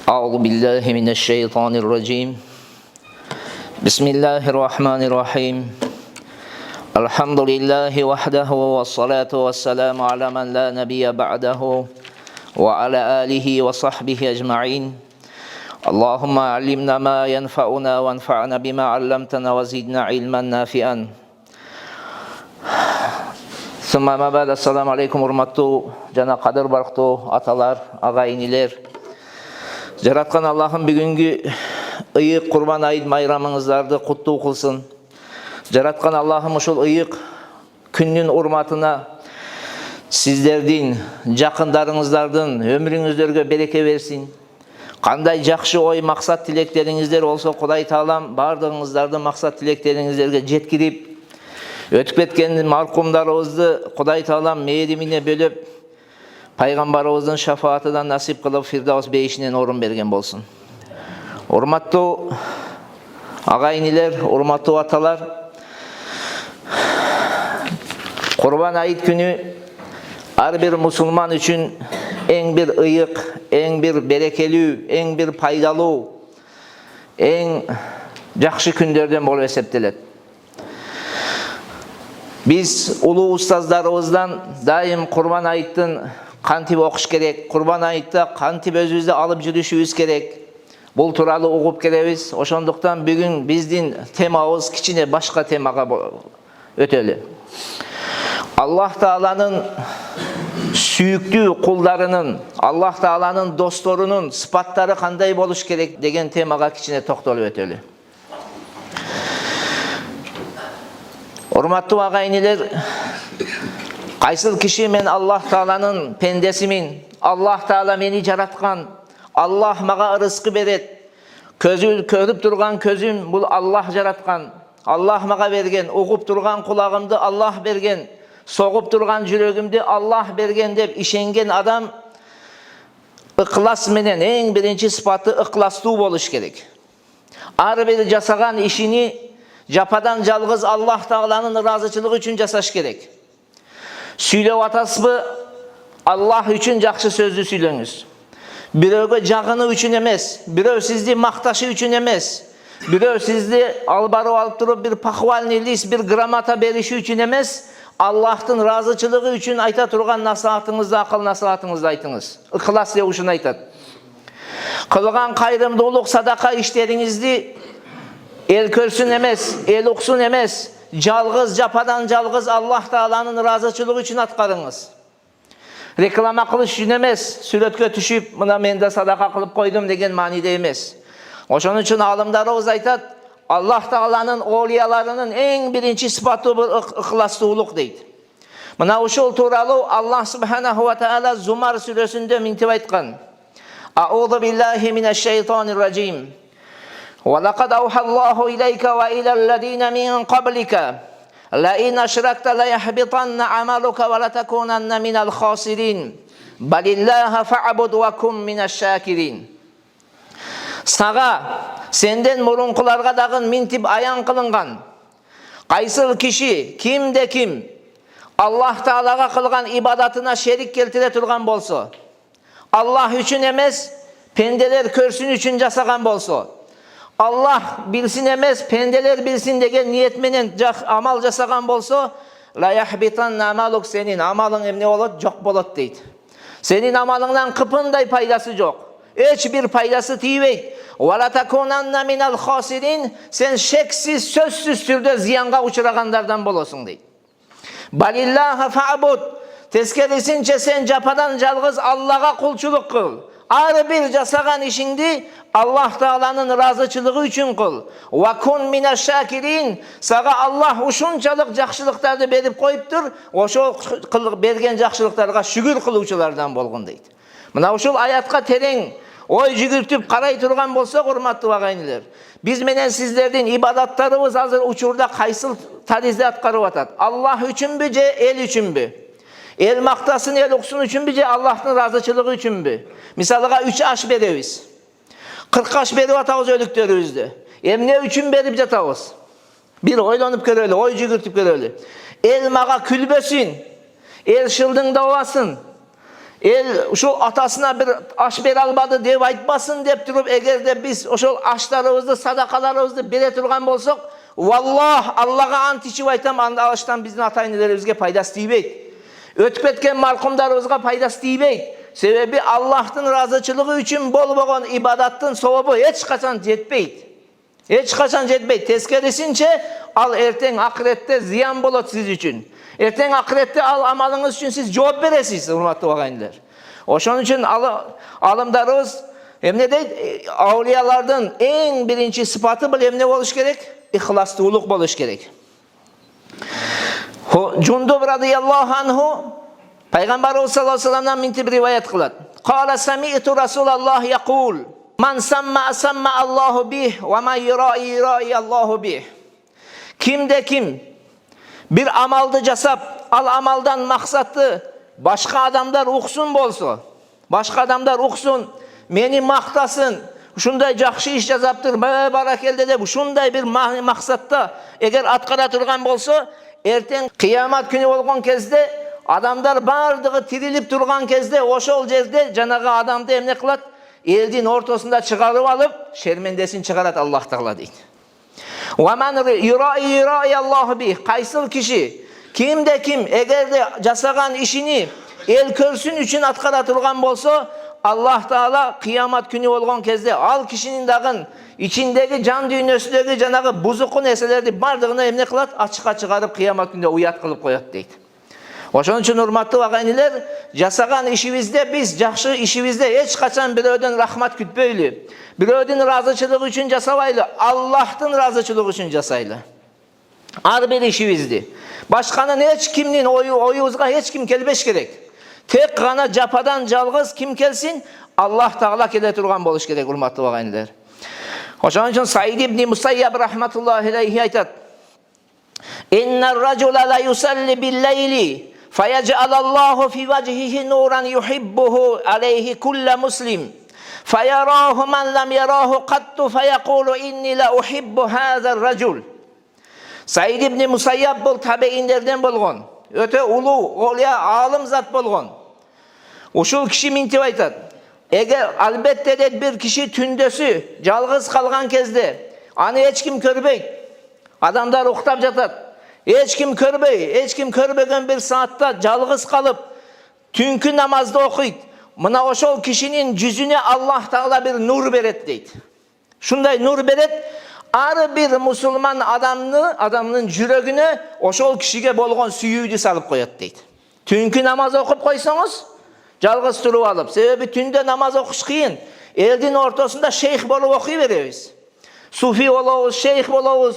أعوذ بالله من الشيطان الرجيم بسم الله الرحمن الرحيم الحمد لله وحده والصلاة والسلام على من لا نبي بعده وعلى آله وصحبه أجمعين اللهم علمنا ما ينفعنا وانفعنا بما علمتنا وزدنا علما نافعا ثم ما بعد السلام عليكم урматтуу жана кадыр барктуу аталар, агайынилер. Жараткан Аллахым бүгүнкү ыйык Курбан айт майрамыңыздарды куттуу кылсын. Жараткан Аллахым ушул ыйык күндүн урматына сиздердин, жакындарыңыздардын өмүрүңүздөргө береке берсин. Кандай жакшы ой, максат тилектериңиздер болсо Кудай Таалам бардыгыңыздардын максат тилектериңиздерге жеткирип, өтүп кеткен маркумдарыбызды Кудай Таалам мээримине бөлөп, пайгамбарыбыздын шафаатынан насип кылып Фирдаус бейишинен орун берген болсун. Урматтуу агайынилер, урматтуу аталар, Курбан айт күнү ар бир мусулман үчүн эң бир ыйык, эң бир берекелүү, эң бир пайдалуу, эң жакшы күндөрдөн болуп эсептелет. Биз улуу устаздарыбыздан дайым Курбан айттын кантип окуш керек, Курбан айтта кантип өзүбүздү алып жүрүшүбүз керек, бул тууралуу угуп келебиз. Ошондуктан бүгүн биздин темабыз кичине башка темага өтөлү. Аллах Тааланын сүйүктүү кулдарынын, Аллах Тааланын досторунун сыпаттары кандай болуш керек деген темага кичине токтолуп өтөлү. Урматтуу агайынилер, кайсыл киши мен Аллах Тааланын пендесимин, Аллах Таала мени жараткан, Аллах мага ырыскы берет, көрүп турган көзүм бул Аллах жараткан, Аллах мага берген, угуп турган кулагымды Аллах берген, согуп турган жүрөгүмдү Аллах берген деп ишенген адам ыклас менен эң биринчи сыпаты ыкластуу болуш керек. Ар бир жасаган ишини жападан жалгыз Аллах Тааланын ыраазычылыгы үчүн жасаш керек. Сүйлөп атасызбы, Аллах үчүн жакшы сөздү сүйлөңүз. Бирөөгө жагыны үчүн эмес, бирөө сизди макташы үчүн эмес, бирөө сизди алып туруп бир похвальный лист, бир грамота бериши үчүн эмес, Аллахтын ыраазычылыгы үчүн айта турган насаатыңызды, акыл насаатыңызды айтыңыз. Ыхлас деп ушуну айтат. Кылган кайрымдуулук, садака иштериңизди эл көрсүн эмес, эл уксун эмес, жалгыз, жападан жалгыз Аллах Тааланын ыраазычылыгы үчүн аткарыңыз. Реклама кылыш үчүн эмес, сүрөткө түшүп, мына мен да садака кылып койдум деген мааниде эмес. Ошон үчүн алымдарыбыз айтат, Аллах Тааланын олияларынын эң биринчи сыпаты бул ыхластуулук дейт. Мына ушул тууралуу Аллах Субханаху ва Таала Зумар сүрөсүндө мынтип айткан: Аузу биллахи минаш шайтанир ражим. وَلَقَدْ أَوْحَى اللَّهُ إِلَيْكَ وَإِلَى الَّذِينَ مِنْ قَبْلِكَ لَئِنْ أَشْرَكْتَ لَيَحْبِطَنَّ عَمَلُكَ وَلَتَكُونَنَّ مِنَ الْخَاسِرِينَ بَلِ اللَّهَ فَاعْبُدْ وَكُن مِنَ الشَّاكِرِينَ. Сага сенден мурункуларга дагы минтип аян кылынган. Кайсыл киши, кимде ким Аллах Таалага кылган ибадатына шерик келтире турган болсо, Аллах үчүн эмес, пенделер көрсүн үчүн жасаган болсо, Аллах билсин эмес, пенделер билсин деген ниет менен амал жасаган болсо, ла яхбитанна амалук, сенин амалың эмне болот? Жок болот дейт. Сенин амалыңдан кыпындай пайдасы жок. Эч бир пайдасы тийбейт. Вала такунанна минал хасирин, сен шексиз, сөзсүз түрдө зыянга учурагандардан болосуң дейт. Балиллаха фа'буд, тескерисинче сен жападан жалгыз Аллага кулчулук кыл. Ар бир жасаган ишиңди Аллах Тааланын ыраазычылыгы үчүн кыл. Ва кун минаш шакирин, сага Аллах ушунчалык жакшылыктарды берип коюптур, ошол берген жакшылыктарга шүгүр кылуучулардан болгон дейт. Мына ушул аятка терең ой жүгүртүп карай турган болсок, урматтуу агайындар, биз менен сиздердин ибадаттарыбыз азыр учурда кайсыл таризде аткарып атат? Аллах үчүнбү же эл үчүнбү? Эл мактасын, эл уксун үчүнбү же Аллахтын ыраазычылыгы үчүнбү? Мисалга 3 аш беребиз. 40 аш берип атабыз өлүктөрүбүздү. Эмне үчүн берип жатабыз? Бир ойлонуп көрөлү, ой жүгүртүп көрөлү. Эл мага күлбөсүн, эл шылдыңдабасын, El uşul atasına bir aş bere almadı dep aytпасын деп туруп, эгерде биз ошол аштарыбызды, садакаларыбызды бере турган болсок, валлах, Аллага ант ичип айтам, анда аштан биздин ата-энелерибизге пайдасы тийбейт. Өтүп кеткен маркумдарыбызга пайдасы тийбейт. Себеби Аллахтын ыраазычылыгы үчүн болбогон ибадаттын сообу эч качан жетпейт. Эч качан жетпейт. Тескерисинче, ал эртең акыретте зыян болот сиз үчүн. Эртең акыретте ал амалыңыз үчүн сиз жооп бересиз, урматтуу агайындар. Ошон үчүн алымдарыбыз эмне дейт? Аулиялардын эң биринчи сыпаты бул эмне болуш керек? Ихластуулук болуш керек. Жундуб радияллаху анху Пайгамбарыбыз саллаллаху алейхи вассаламдан минтип риваят кылат. Кала сами'ту Расулаллах якул: "Ман самма Аллаху бих, ва ман юраи Аллаху бих." Кимде ким bir amalды жасап, ал амалдан максаты башка адамдар уксун болсо, башка адамдар уксун, мени мактасын, ушундай жакшы иш жасаптыр, баракелде деп ушундай бир максатта эгер аткара турган болсо, эртең кыямат күнү болгон кезде адамдар бардыгы тирилип турган кезде ошол жерде жанагы адамды эмне кылат? Элдин ортосунда чыгарып алып, шермендесин чыгарат Аллах Таала дейт. وَمَنْ يُرَائِ اللّٰهُ بِهِ Кайсыл киши, кимде ким эгерде жасаган ишини эл көрсүн үчүн аткара турган болсо, Аллах Таала кыямат күнү болгон кезде ал кишинин дагы ичиндеги жан дүйнөсүндөгү жанагы бузуку нерселерди бардыгына эмне кылат? Ачыкка чыгарып кыямат күндө уят кылып коет дейт. Ошон үчүн урматтуу агайнилер, жасаган ишибизде биз жакшы ишибизде эч качан бирөөдөн рахмат күтпөйлү. Бирөөдүн ыраазычылыгы үчүн жасабайлы, Аллахтын ыраазычылыгы үчүн жасайлы. Ар бир ишибизди. Башканын эч кимдин оюбузга эч ким келбеш керек. Тек гана жападан жалгыз ким келсин? Аллах Таала келе турган болуш керек, урматтуу агайнилер. Ошон үчүн Саид ибн Мусайяб рахматуллахи алейхи айтат: "Иннар ражула ла юсалли бил-лейли, фаяджалаллаху фи вajhihi нуран юхиббуху алейхи кулла муслим. Фаяраhu man lam yarahu qattu fayaqulu inni la uhibbu hadha ar-rajul." Said ibn Musayyab bul tabiinlerden болгон. Өтө улуу, олия, алым зат болгон. Ушул киши минтип айтат: "Эгер албетте де бир киши түндөсү жалгыз калган кезде, аны эч ким көрбөйт. Адамдар уктап жатат. Эч ким көрбөй, эч ким көрбөгөн бир саатта жалгыз калып, түнкү намазды окуйт. Мына ошол кишинин жүзүнө Аллах Таала бир нур берет" дейт. Шундай нур берет, ар бир мусулман адамдын жүрөгүнө ошол кишиге болгон сүйүүдү салып коет дейт. Түнкү намаз окуп койсоңуз, жалгыз туруп алып, себеби түндө намаз окуш кыйын. Элдин ортосунда шейх болуп окуй беребиз. Суфи болобуз, шейх болобуз,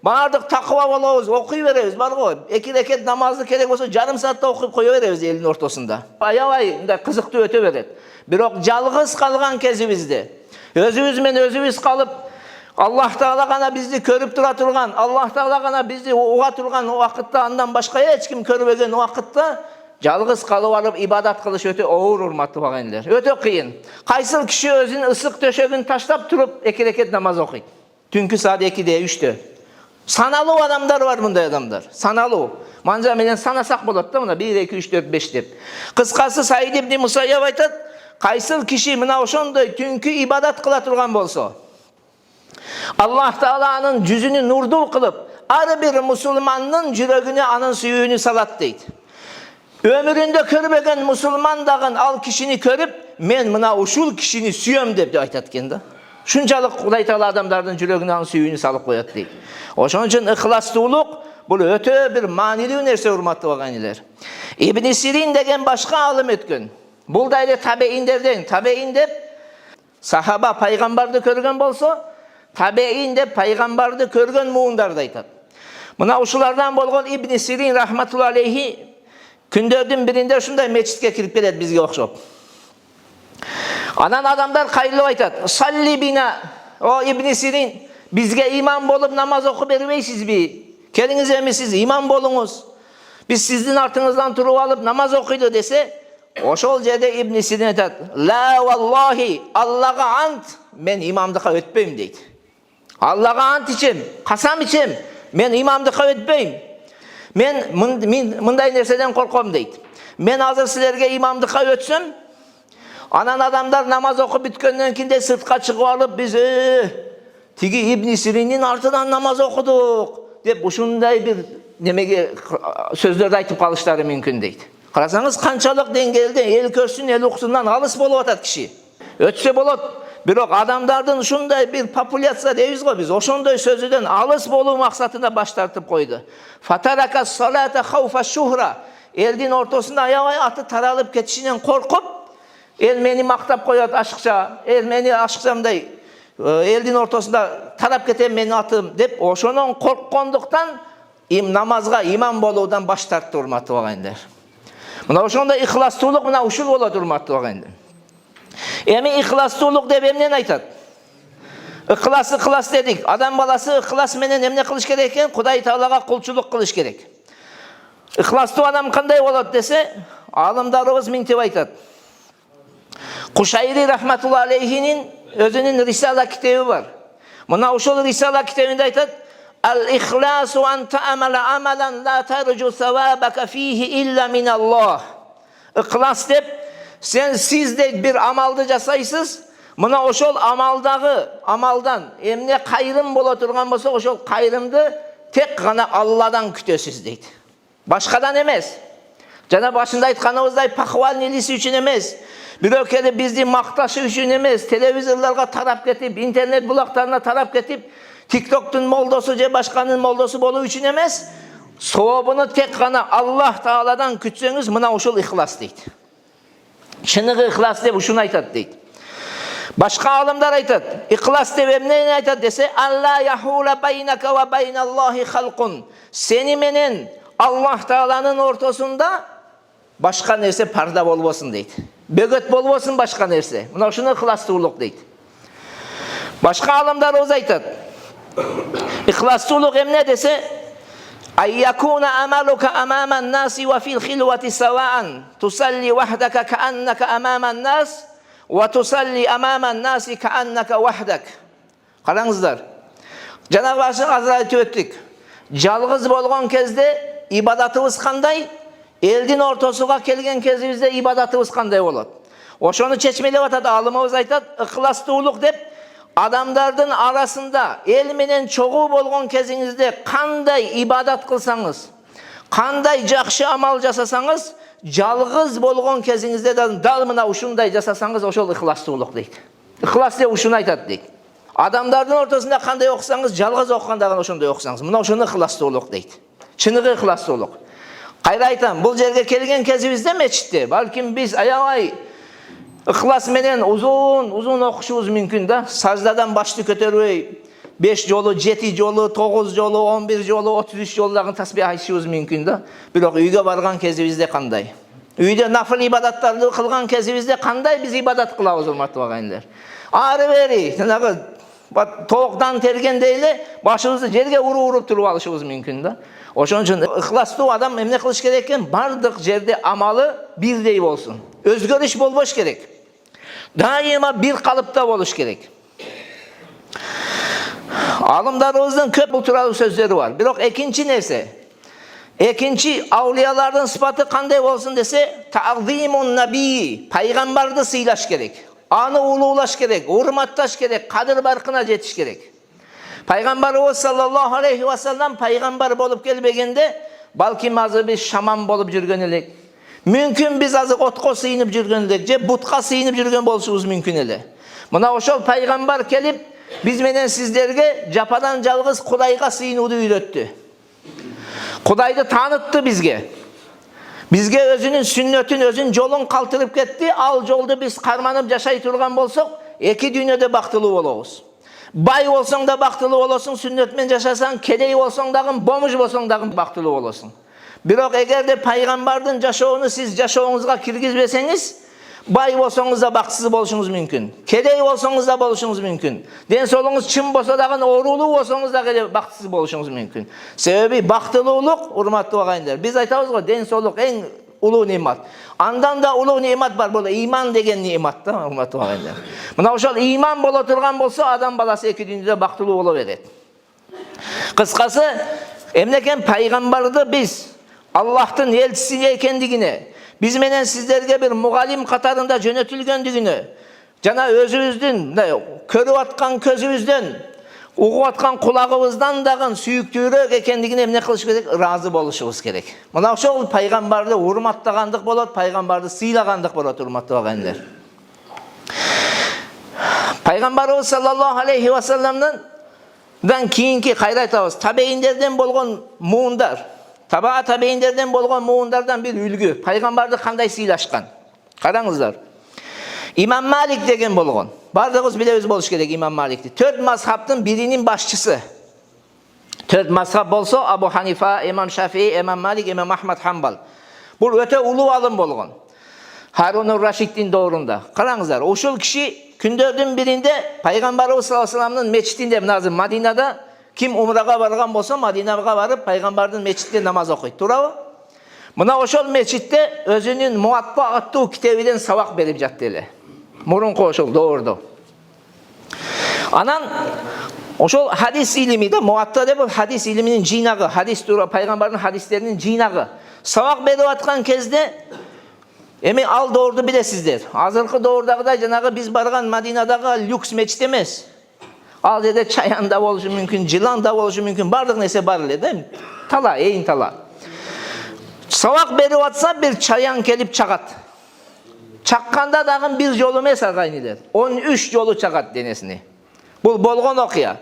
бардык таква болобуз, окуй беребиз, бар го. 2 рекет намазды керек болсо жарым саатта окуп кое беребиз элдин ортосунда. Аябай мындай кызыктуу өтө берет. Бирок жалгыз калган кезибизде, өзүбүз менен өзүбүз калып, Аллах Таала гана бизди көрүп тура турган, Аллах Таала гана бизди уга турган убакытта, андан башка эч ким көрбөгөн убакытта жалгыз калып алып ибадат кылыш өтө оор, урматтуу агайындар. Өтө кыйын. Кайсыл киши өзүнүн ысык төшөгүн таштап туруп 2 рекет намаз окуйт? Түнкү саат 2-де, 3-тө. Саналуу адамдар бар, мындай адамдар. Саналуу. Манжа менен санасак болот да, мына 1 2 3 4 5 деп. Кыскасы Саид ибн Мусайяб айтат: "Кайсыл киши мына ошондой түнкү ибадат кыла турган болсо, Аллах Таала анын жүзүнү нурдуу кылып, ар бир мусулмандын жүрөгүнө анын сүйүүнү салат" дейт. Өмүрүндө көрбөгөн мусулман дагы ал кишини көрүп, "Мен мына ушул кишини сүйөм" деп айтат экен да. Шунчалык Кудай Таала адамдардын жүрөгүнө анын сүйүүнү салып коет дейт. Ошон үчүн ыхластуулук бул өтө бир маанилүү нерсе, урматтуу агайнилер. Ибн Сирин деген башка алым өткөн. Бул да эле табеиндерден. Табеин деп сахаба пайгамбарды көргөн болсо, табеин деп пайгамбарды көргөн муундарды айтат. Мына ушулардан болгон Ибн Сирин рахматулла алейхи күндөрдүн биринде ушундай мечитке кирип келет бизге окшоп. Анан адамдар кайрылып айтат: "Салли бина, о Ибн Сирин, бизге имам болуп намаз окуп бербейсизби? Келиңиз эми сиз имам болуңуз. Биз сиздин артыңыздан туруп алып намаз окуйду" десе, ошол жерде Ибн Сирин айтат: "Ла валлахи, Аллага ант, мен имамдыкка өтпөйм" дейт. Аллага ант ичем, касам ичем, мен имамдыкка өтпөйм. Мен мындай нерседен корком дейт. Men hazır sizlerge imamdıkka ötsöm, anan adamlar namaz okup bitkenden kinde sırtqa çıkıp alıp biz tigi İbn Sirin'in artıdan namaz okuduk dep uşunday bir nemege sözlөрдү айтып калыштары мүмкүн дейт. Карасаңыз канчалык деңгээлде эл көрсүн, эл уксундан алыс болуп атат киши. Өтсө болот, бирок адамдардын ушундай bir популяция дейбиз го биз, ошондой сөзүдөн алыс болуу максатында баш тартып койду. Фатарака салата хауфа шухра. Элдин ортосунда аябай аты таралып кетишинен коркуп, эл мени мактап коет ашыкча, эл мени ашыкчамдай элдин ортосунда тарап кетем менин атым деп ошонун корккондуктан намазга имам болуудан баш тартты, урматтуу агайындар. Мына ошондой ихластуулук мына ушул болот, урматтуу агайындар. Эми ихластуулук деп эмнени айтат? Ыхлас дедик. Адам баласы ыхлас менен эмне кылыш керек экен? Кудай Таалага кулчулук кылыш керек. Ихластуу адам кандай болот десе, алымдарыбыз миңтеп айтат. Кушайри рахматулла алейхинин өзүнүн рисала китеби бар. Мына ушул рисала китебинде айтат: "Ал-ихласу ан та'амала амалан ла таржу савабака фихи илля миналлах." Ихлас деп siz de bir amaldı жасайсыз, мына ошол амалдан эмне кайрым боло турган болсо, ошол кайрымды тек гана Алладан күтөсүз дейт. Башкадан эмес. Жана башында айтканыбыздай пахвал нелиси үчүн эмес. Бирок келип бизди макташы үчүн эмес, телевизорлорго тарап кетип, интернет булактарына тарап кетип, TikToктун молдосу же башканын молдосу болуу үчүн эмес, сообуну тек гана Аллах Тааладан күтсөңүз, мына ошол ихлас дейт. Чыныгы ихлас деп ушуну айтат дейт. Башка алымдар айтат, ихлас деп эмнени айтат десе, Алла яхула байнака ва байналлахи халкун. Сени менен Аллах Тааланын ортосунда башка нерсе парда болбосун дейт. Бөгөт болбосун башка нерсе. Мына ушуну ихластуулук дейт. Башка алымдарыбыз айтат, ихластуулук эмне десе, أن أملك أمام الناس وفي الخلوة سواء تصلي وحدك كأنك أمام الناس وتصلي أمام الناس كأنك وحدك. Qarаңыздар. Жанагы азыр айтып өттүк. Жалгыз болгон кезде ибадатыбыз кандай? Элдин ортосуга келген кезибизде ибадатыбыз кандай болот? Ошону чечмелеп атат, алымыбыз айтат, ихластуулук деп адамдардын арасында эл менен чогуу болгон кезиңизде кандай ибадат кылсаңыз, кандай жакшы амал жасасаңыз, жалгыз болгон кезиңизде дал мына ушундай жасасаңыз, ошол ихластуулук дейт. Ихлас деп ушуну айтат дейт. Адамдардын ортосунда кандай окусаңыз, жалгыз окуганда ошондой окусаңыз, мына ошону ихластуулук дейт. Чыныгы ихластуулук. Кайра айтам, бул жерге келген кезибизде мечитте, балким биз аябай ихлас менен uzun окушубуз мүмкүн да. Саждадан башты көтөрбөй 5 жолу, 7 жолу, 9 жолу, 11 жолу, 33 жолдагы тасбих айтышыбыз мүмкүн да. Бирок үйгө барган кезибизде кандай? Үйдө нафыл ибадаттарды кылган кезибизде кандай биз ибадат кылабыз, урматтуу агайындар? Ары бери, жанагы тоокдан тергендей эле башыбызды жерге уруп туруп алышыбыз мүмкүн да. Ошон үчүн ихластуу адам эмне кылыш керек экен? Бардык жерде амалы бирдей болсун. Өзгөрүш болбош керек. Дайыма bir калыпта болуш керек. Алымдарыбыздын көп бул тууралуу сөздөрү бар. Бирок экинчи нерсе, экинчи аулиялардын сыпаты кандай болсун десе, таъзимун наби, пайгамбарды сыйлаш керек. Аны улуулаш керек, урматташ керек, кадыр баркына жетиш керек. Пайгамбарыбыз саллаллаху алейхи ва саллям пайгамбар болуп келбегенде, балким азыр биз шаман болуп жүргөн элек. Мүмкүн биз азыр отко сыйынып жүргөн элек, же бутка сыйынып жүргөн болушубуз мүмкүн эле. Мына ошол пайгамбар келип, биз менен сиздерге жападан жалгыз Кудайга сыйынууду үйрөттү. Кудайды таанытты бизге. Бизге өзүнүн сүннөтүн, өзүнүн жолун калтырып кетти. Ал жолду биз карманып жашай турган болсок, эки дүйнөдө бактылуу болобуз. Бай болсоң да бактылуу болосуң, сүннөт менен жашасаң, кедей болсоң дагы, бомуж болсоң дагы бактылуу болосуң. Бирок эгерде пайгамбардын жашоону сиз жашооңузга киргизбесеңиз, бай болсоңуз да бактысыз болушуңуз мүмкүн. Кедей болсоңуз да болушуңуз мүмкүн. Ден соолугуңуз чын болсо дагы оорулуу болсоңуз дагы бактысыз болушуңуз мүмкүн. Себеби бактылуулук, урматтуу агайындар, биз айтабыз го, ден соолук эң улуу немат. Андан да улуу немат бар, бул иман деген немат да, урматтуу агайындар. Мына ошол иман боло турган болсо, адам баласы эки дүйнөдө бактылуу боло берет. Кыскасы, эмне экен пайгамбарды биз Аллахтын элчиси экендигине, Biz menen sizlerge bir mugallim katarında jönötülgöndügünü, jana özübüzdün, körüp atkan közübüzdөн, ugup atkan kulagыбыздан dagы сүйүктүүрөөк экендигине эмне кылыш керек? Разы болушубуз керек. Мына ошол пайгамбарды урматтагандык болот, пайгамбарды сыйлагандык болот, урматтуу агайындар. Пайгамбарыбыз саллаллаху алейхи ва салламдан кийинки кайра айтабыз, табейиндерден болгон муундар, табейиндерден болгон муундардан бир үлгү, пайгамбарды кандай сыйлашкан? Караңыздар. İmam Malik деген болгон. Бардыгыбыз билебиз болуш керек İmam Malikти. 4 мазхабтын биринин башчысы. 4 мазхаб болсо Абу Ханифа, İmam Шафии, İmam Malik, İmam Ahmad Hanbal. Бул өтө улуу алым болгон. Харун Рашидтин доорунда. Караңыздар, ошол киши күндөрдүн биринде пайгамбарыбыз саллаллаху алейхи вассаламдын мечитинде, азыр Мадинада ким умрага барган болсо, Мадинага барып пайгамбардын мечитинде намаз окуйт. Туурабы? Мына ошол мечитте өзүнүн Муатта аттуу китебинен сабак берип жатты эле. Мурунку ошол доордо. Анан ошол хадис илими да, Муатта деп хадис илиминин жыйнагы, хадис туура пайгамбардын хадистеринин жыйнагы. Сабак берип аткан кезде эми ал доорду билесиздер. Азыркы доордагыдай жанагы биз барган Мадинадагы люкс мечит эмес. Ал жерде чаян да болушу мүмкүн, жылан да болушу мүмкүн, бардык нерсе бар эле да. Тала, эйин тала. Сабак берип атса бир чаян келип чагат. Чакканда дагы бир жолу эмес агайнилер. 13 жолу чагат денесине. Бул болгон окуя.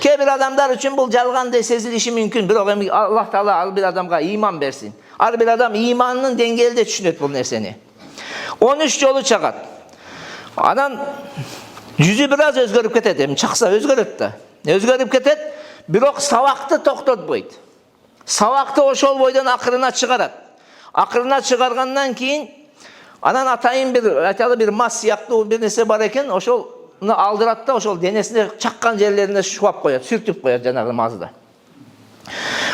Кээ бир адамдар үчүн бул жалган деп сезилиши мүмкүн, бирок эми Аллах Таала ал бир адамга ыйман берсин. Ар бир адам ыйманынын деңгээлде түшүнөт бул нерсени. 13 жолу чагат. Анан жүзү бир аз өзгөрүп кетет, эми чакса өзгөрөт да. Өзгөрүп кетет, бирок сабакты токтотпойт. Сабакты ошол бойдон акырына чыгарат. Акырына чыгаргандан кийин анан атайын бир айталы бир мас сыяктуу бир нерсе бар экен, ошолну алдырат да ошол денесине чаккан жерлерине шуап коет, сүртүп коет жанагы мазды.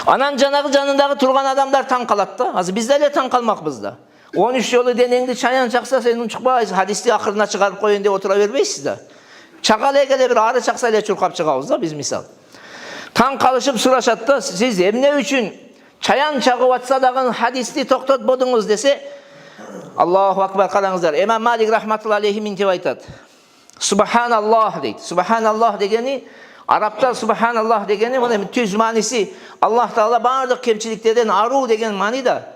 Анан жанагы жанындагы турган адамдар таң калат да. Азыр биз деле таң калмакпыз да. 13 жолу денеңди чаян чакса сен унчукпайсың, хадисти акырына чыгарып коеюн деп отура бербейсиз да. Чага эле бир ары чакса эле чуркап чыгабыз да биз мисал. Таң калышып сурашат да, сиз эмне үчүн чаян чагып атса дагы хадисти токтотподуңуз десе, Аллаху акбар, караңыздар. Имам Малик рахматуллахи алейхи мынтип айтат. Субханаллах дейт. Субханаллах дегени, арабтар субханаллах дегени, мына түз мааниси Аллах Таала бардык кемчиликтерден аруу деген маани да.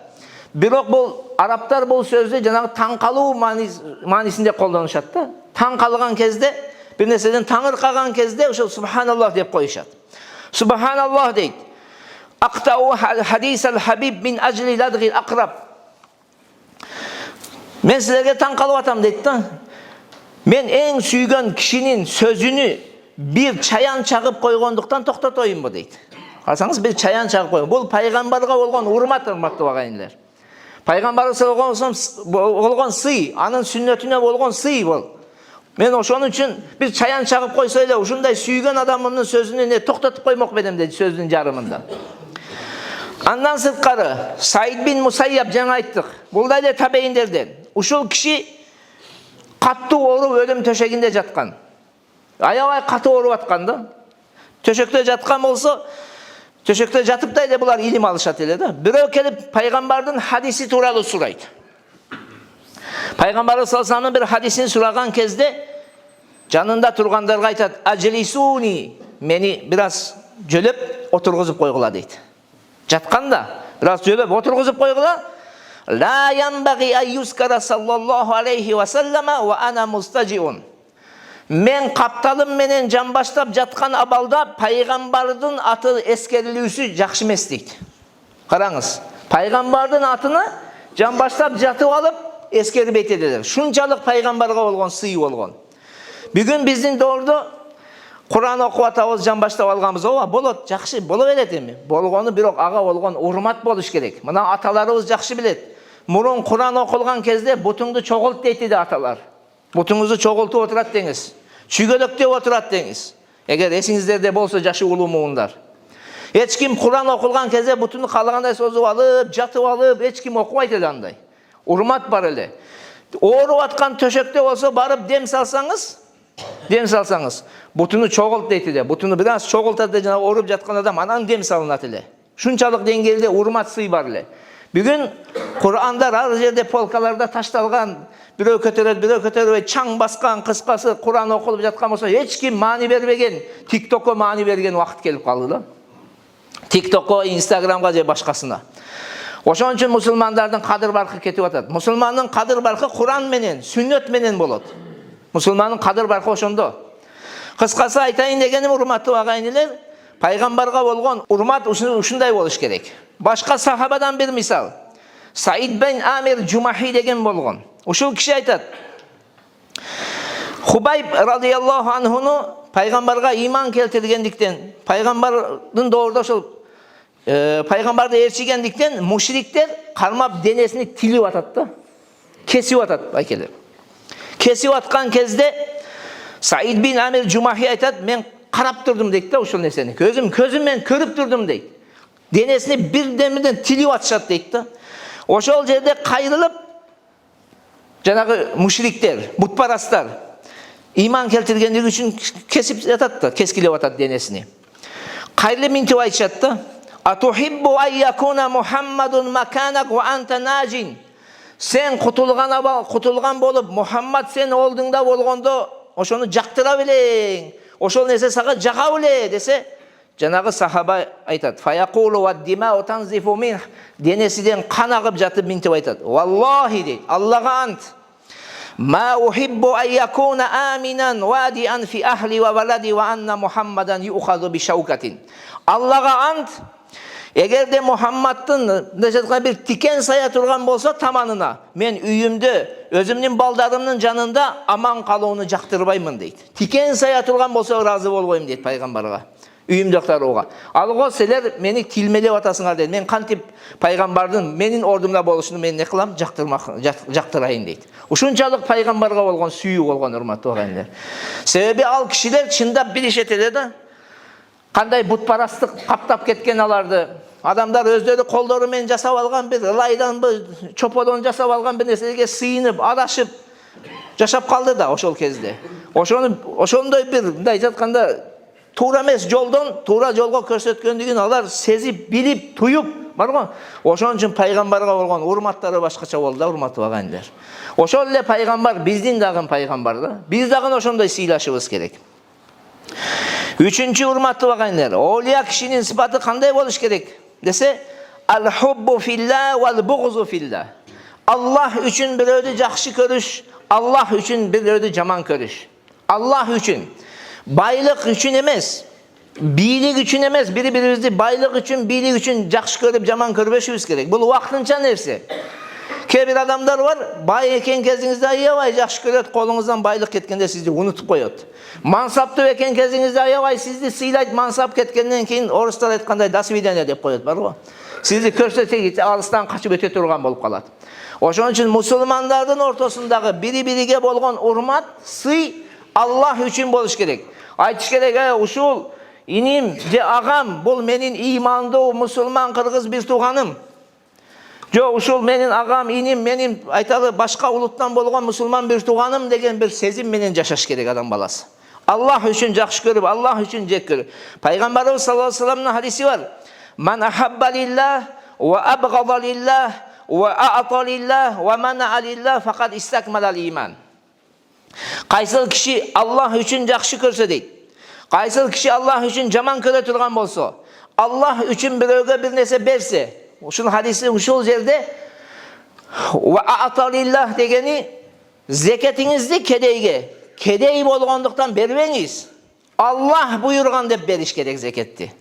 Бирок бул арабтар бул сөздү жанагы таң калуу маанисинде колдонушат да. Таң калган кезде, бир нерседен таңыркаган кезде ошол субханаллах деп коюшат. Субханаллах дейт. Ақтау хадисал хабиб мин ажли ладгил aqrab. Мен силерге таң калып атам дейт да. Мен эң сүйгөн кишинин сөзүнү бир чаян чагып койгондуктан токтотоюнбу дейт. Карасаңыз, бир чаян чагып койгон. Бул пайгамбарга болгон урмат, урматтуу агайындар. Пайгамбарга болгон сый, анын сүннөтүнө болгон сый бул. Мен ошон үчүн бир чаян чагып койсо эле ушундай сүйгөн адамымдын сөзүнү токтотуп коймок менен дейт сөздүн жарымында. Андан сырткары Саид бин Мусайяб жаңа айттык. Бул да эле табейиндерден. Ушул киши каттуу ооруп өлүм төшөгүндө жаткан. Аябай катуу ооруп аткан да. Төшөктө жаткан болсо, төшөктө жатып да эле булар илим алышат эле да. Бирөө келип пайгамбардын хадиси тууралуу сурайт. Пайгамбар саллаллаху алейхи вассаламдын бир хадисин сураган кезде жанында тургандарга айтат: "Ажлисуни", мени бир аз жөлөп отургузуп койгула дейт. Жатканда бир аз жөлөп отургузуп койгула. "Ла янбаги айюскара саллаллаху алейхи ва саллама ва ана мустажиун". Мен капталым менен жамбаштап жаткан абалда пайгамбардын аты эскерилүүсү жакшы эмес дейт. Караңыз, пайгамбардын атыны жамбаштап жатып алып эскербейт элелер. Шунчалык пайгамбарга болгон сый болгон. Бүгүн биздин доордо Кур'ан окуп атабыз, жамбаштап алганбыз. Ооба, болот, жакшы, боло берет эми. Болгону бирок ага болгон урмат болуш керек. Мына аталарыбыз жакшы билет. Мурун Кур'ан окулган кезде бутуңду чогулт дейт эди аталар. Бутуңузду чогултуп отурат деңиз. Чүгөлөктөп отурат деңиз. Эгер эсиңиздерде болсо жашы улуу муундар. Эч ким Кур'ан окулган кезде бутуну каалагандай созуп алып, жатып алып, эч ким окубайт эле андай. Урмат бар эле. Ооруп аткан төшөктө болсо барып дем салсаңыз, бутуну чогулт дейт эле. Бутуну бир аз чогултат эле, жана ооруп жаткан адам анан дем салынат эле. Шунчалык деңгээлде урмат сый бар эле. Бүгін Құрандар ар жерде полкаларда ташталған, біреу көтереді, чаң басқан, қысқасы Құран оқылып жатқан болса, ешкім мани бермеген, тиктокқа мани берген уақыт келіп қалды да. Тиктокқа, инстаграмға же башқасына. Ошон үчүн мусулмандардын кадыр баркы кетип атат. Мусулмандын кадыр баркы Куран менен, сүннөт менен болот. Мусулмандын кадыр баркы ошондо. Кыскасы айтайын дегеним, урматтуу агайындар, пайгамбарга болгон урмат ушундай болуш керек. Башка сахабадан бир мисал. Саид бен Амир Жумахи деген болгон. Ушул киши айтат: Хубайб радияллаху анхуну пайгамбарга иман келтиргендиктен, пайгамбардын доордо ошол пайгамбарды ээрчигендиктен мушриктер кармап денесini тилип атат да. Кесип атат байкелер. Кесип аткан кезде Саид бин Амир Жумахи айтат: мен карап турдум дейт да ушул нерсени. Көзүммен көрүп турдум дейт. Денесini бирдемеден тилип атышат дейт да. Ошол жерде кайрылып жанагы мушриктер, бутпарастар иман келтиргендиги үчүн кесип атат да, кескилеп атат денесini. Кайрылып минтип айтышат да: Атухиббу айякуна Мухаммадун маканак ва анта нажин. Сен кутулган болуп, Мухаммад сен олдуңда болгондо ошону жактыра белең. Ошол нерсе сага жага беле десе, жанагы сахаба айтат: Фаякулу ва дима танзифу мин. Денесиден кан агып жатып минтип айтат: Валлахи дейт, Аллага ант. Ма ухиббу айякуна аминан вадиан фи ахли ва валади ва анна Мухаммадан юхазу би шаукатин. Аллага ант, эгерде Мухаммадтын бир тикен сая турган болсо таманына, мен үйүмдө, өзүмдүн балдарымдын жанында аман калууну жактырбаймын дейт. Тикен сая турган болсо ыраазы болбойм дейт пайгамбарга. Үйүмдө кароого. Алго силер мени тилмелеп атасыңар дейт. Мен кантип пайгамбардын менин ордумда болушуну мен не кылам? Жактырайын дейт. Ушунчалык пайгамбарга болгон сүйүү болгон, урматтуу агайындар. Себеби ал кишилер чындап билишет эле да. Кандай бутпарастык каптап кеткен аларды. Адамдар өздөрү колдору менен жасап алган бир ылайдан, чоподон жасап алган бир нерселерге сыйынып, адашып жашап калды да ошол кезде. Ошондой бир мындай айтканда туура эмес жолдон туура жолго көрсөткөндүгүн алар сезип, билип, туюп барган. Ошон үчүн пайгамбарга болгон урматтары башкача болду да, урматтуу агайындар. Ошол эле пайгамбар биздин дагы пайгамбар да. Биз дагы ошондой сыйлашыбыз керек. Үчүнчү урматтуу агайындар, олия кишинин сыпаты кандай болуш керек десе, ал-хуббу филла вал-бугзу филла. Аллах үчүн бирөөдү жакшы көрүш, Аллах үчүн бирөөдү жаман көрүш. Аллах үчүн. Байлык үчүн эмес, бийлик үчүн эмес, бири-бирибизди байлык үчүн, бийлик үчүн жакшы көрүп, жаман көрбөшүбүз керек. Бул убактынча нерсе. Кээ бир адамдар бар, бай экен кезиңизде аябай жакшы көрөт, колуңуздан байлык кеткенде сизди унутуп коет. Мансаптуу экен кезиңизде аябай сизди сыйлайт, мансап кеткенден кийин орустар айткандай до свидания деп коет, барбы? Сизди көрсөтсө алыстан качып өтө турган болуп калат. Ошон үчүн мусулмандардын ортосундагы бири-бириге болгон урмат, сый Аллах үчүн болуш керек. Айтыш керек: ушул иним же агам, бул менин имандуу мусулман кыргыз бир тууганым. Жо, ушул менин агам, иним, менин айталы башка улуттан болгон мусулман бир тууганым деген бир сезим менен жашаш керек адам баласы. Аллах үчүн жакшы көрүп, Аллах үчүн жек көрүп. Пайгамбарыбыз саллаллаху алейхи вассаламдын хадиси бар: Ман ахабба лиллах ва абгада лиллах ва а'та лиллах ва мана лиллах фақат истакмалал иман. Кайсыл киши Аллах үчүн жакшы көрсө дейт, кайсыл киши Аллах үчүн жаман көрө турган болсо, Аллах үчүн бирөөгө бир нерсе берсе, ушул хадиси ушул жерде ва а'та лиллах дегени зекетиңизди кедей болгондуктан бербеңиз. Аллах буйруган деп бериш керек зекетти.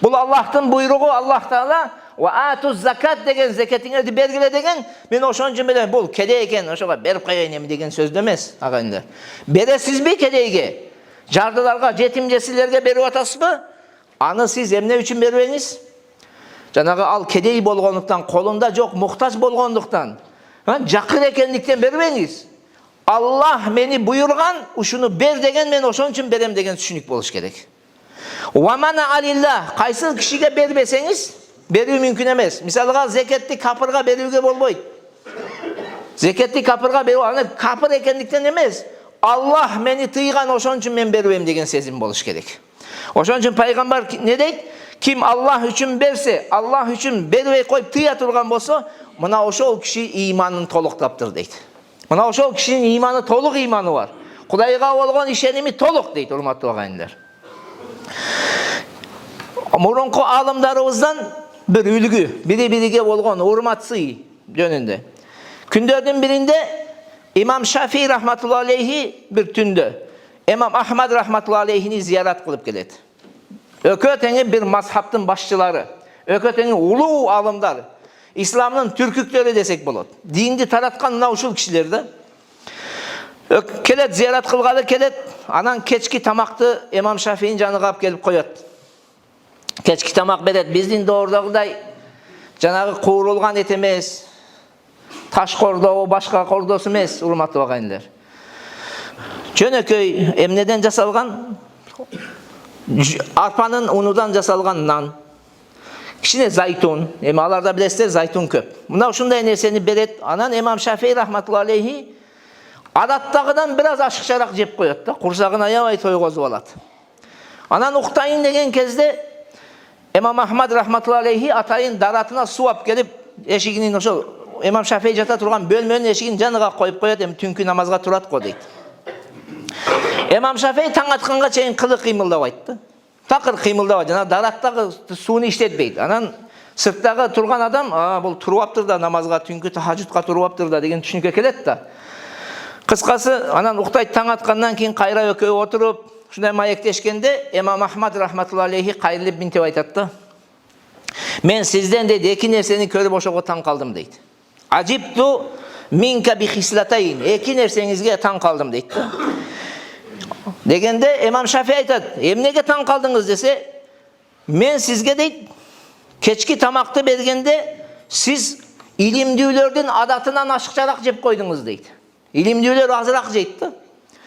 Бул Аллахтын буйругу. Аллах Таала ва ату закат деген зекетиңерди бергиле деген. Мен ошон үчүн менен бул кедей экен, ошого берип коеюн эми деген сөз эмес, агайындар. Бересизби кедейге? Жардыларга, жетим-жесирлерге берип атасызбы? Аны сиз эмне үчүн бербеңиз? Жанагы ал кедей болгондуктан, колунда жок, муктаж болгондуктан, жакыр экендиктен бербеңиз. Аллах мени буйрган, ушуну бер деген, мен ошон үчүн берем деген түшүнүк болуш керек. Ва мана алиллах, кайсыл кишиге бербесеңиз, берүү мүмкүн эмес. Мисалга зекетти капырга берүүгө болбойт. Зекетти капырга берүү, аны капыр экендиктен эмес, Аллах мени тыйган, ошон үчүн мен бербейм деген сезим болуш керек. Ошон үчүн пайгамбар не дейт? Kim Allah üçün berse, Allah üçün berбей koyup тыя турган болсо, мына ошол киши иманын толуктаптыр дейт. Мына ошол кишинин иманы толук иманы бар. Кудайга болгон ишеними толук дейт, урматтуу агайындар. Мурунку алымдарыбыздан bir үлгү, бири-бириге болгон урмат сый жөнүндө. Күндөрдүн биринде İmam Şafii rahmetullahi aleyhi bir түндө İmam Ahmad rahmetullahi aleyhini ziyaret kılıp geledi. Ököteňi bir mazhabtın başçıları, ököteňi ulu alımlar, İslam'ın türkükleri desek bolot. Dindi taratkan mına uşul kişilerdi. Kelet ziyaret kılgalı kelet, anan keçki tamaktı İmam Şafii'nin janıga alıp gelip koyat. Keçki tamak beret, bizdin doğrudagıday janagı kuurulgan et emes, taş kordo, başka kordosu emes, urmatlı bagayınlar. Jönököy emneden jasalgan, arpanın unudan jasalgan nan, kişine zaytun, alarda bilesizler zaytun köp. Mına uşunday nerseni beret, anan İmam Şafii rahmetullahi aleyhi adattagıdan biraz aşıkçarak jep koyat da, kursagın ayabay toygozуп alat. Anan uktayın degen kezde İmam Ahmad rahmetullahi aleyhi atayın daratına su ap gelip eşiginin oşol İmam Şafii jata turgan bölmөнүн eşigini janıga koyup koyat, tünkü namazga turat ko deyt. İmam Şafii taң atkanga çeyin kılı kıymıldabaytdı. Takır kıymıldabay, jana darattagı suunu işletbeydi. Anan sırttagı turgan adam, bul turuaptır da namazga, tünkü tahajjudga turuaptır da degen түшүнүккө келет da. Kıskası anan uktayt taң atkandan keyin kayra ökөө oturup, şunday mayektешкенде İmam Ahmad rahmetullahi aleyhi kayrilip mintep aytatdı. Men sizden deydi eki nerseni körüp oşogo taң kaldım deydi. Aciptu minka bi hislatayn. Eki nersengizge taң kaldım deydi. Degende İmam Şafii aytat, emnege taң kaldınız dese, men sizge deydi, keçki tamaktı bergende siz ilimdүүлөрдүн adatынан aşıkçarak jep koydunuz deydi. İlimdүүлөр azırak jeydi.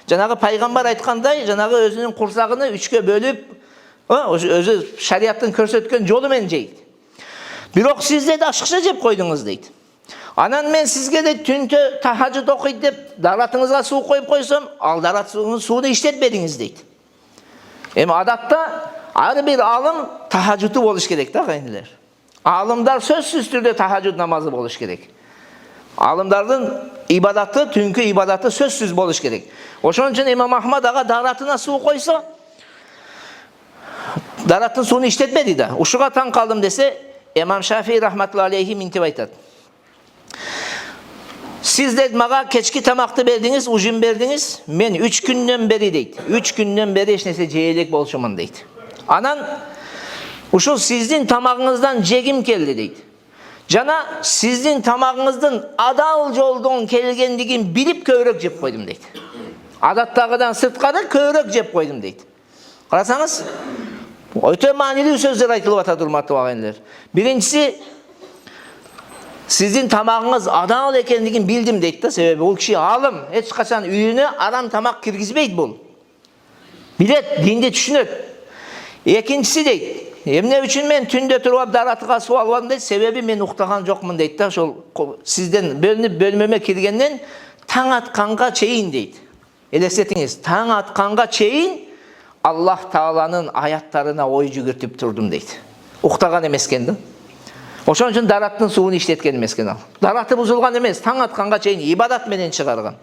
Janagı paygambar aytkандай, janagı özünün kursagını üçkö bölüp, özü şariattın körсөткөн jolu menен jeydi. Birok siz de aşıkça jep koydunuz deydi. Anan men sizge de tüntö tahajjud okuyt dep daratыңызга суу koyup koysam, al daratыңыздын суunu işletmediңiz deydi. Эми adatta ар bir alım tahajjudu boluş gerek da agayınlar. Alımlar sözsüz türde tahajjud namazı boluş gerek. Alımdardın ibadatı, tünkü ibadatı sözsüz boluş gerek. Oşon üçün İmam Ahmad ağa daratına su koysa, daratın suunu işletmedi de, uşuğa taң kaldım dese, İmam Şafii rahmetullahi aleyhi mintep aytat. Siz de mağa keçki tamaktı berdiniz, ujun berdiniz, men 3 günden beri deydi. 3 günden beri eş nese jeyelek bolşumun deydi. Anan, uşul sizdin tamağınızdan jegim keldi deydi. Jana sizdin tamağınızdan adal joldan kelgendigin bilip köyrök jep koydum deydi. Adattagıdan sırtkada köyrök jep koydum deydi. Karasanız, öte manili sözler aytılıp atat urmatlı agayınlar. Birincisi, sizin tamağınız adal ekendigin bildim deydi da, sebebi ol kişi alım, hiç kaçan üyüne aram tamak kirgizbeydi bul. Bilet, dinde düşünür. Ekincisi deydi, emne üçün men tündö turup daratıga su algam deydi, sebebi men uktagан jokmun deydi da, şol sizden bölünüp bölmeme kirgenden taң atkanga çeyin deydi. Elesetiңiz, taң atkanga çeyin Allah Taala'nın ayatlarına oy jügürtüp turdum deydi. Uktagан emesken de. Oşon üçün darattın suunu işletken emesken al. Daratı buzulgan emes, taң atkanga çeyin ibadat menen çıgargan.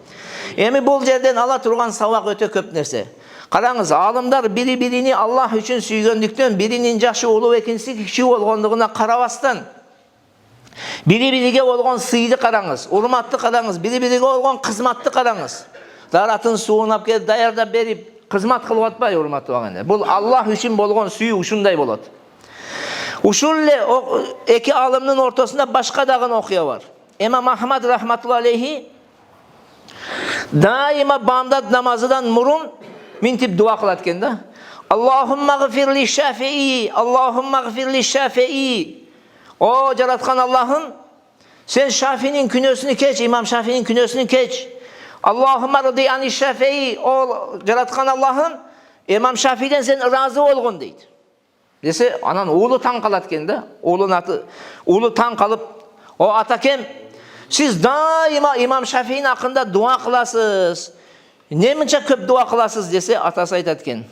Emi bol жерден ala turgan savak öte köp nerse. Karаңыз, alımlar biri-birini Allah üçün süygöndükten, birinin jaşı ulu ekinsi kişi olgonduğuna karabastan, biri-biriге olgon sıydı karаңыз, urmatlı karаңыз, biri-biriге olgon kızmatlı karаңыз. Daratın suunu ap gelip, dayarda berip, kızmat kılıp atpay urmatlı baganda. Bu Allah üçün bolgon suyu uşunday bolat. Uşulle eki alımının ortasında başka dağın okuya var. İmam Ahmad rahmetullahi aleyhi daima bamdad namazıdan murun mintip dua kılatken de Allahumma gfirli Şafii, Allahumma gfirli Şafii. O jaratkan Allah'ın sen Şafii'nin günösünü keç, İmam Şafii'nin günösünü keç. Allahumma rıdiyani Şafii. O jaratkan Allah'ın İmam Şafii'den sen razı olgun deydi. Dese anan oğlu taң kalatken de, oğlun atı, oğlu taң kalıp, o atakem, siz daima İmam Şafii'nin hakkında dua kılasız. Ne minçe köp dua kılasız dese atası aytatken.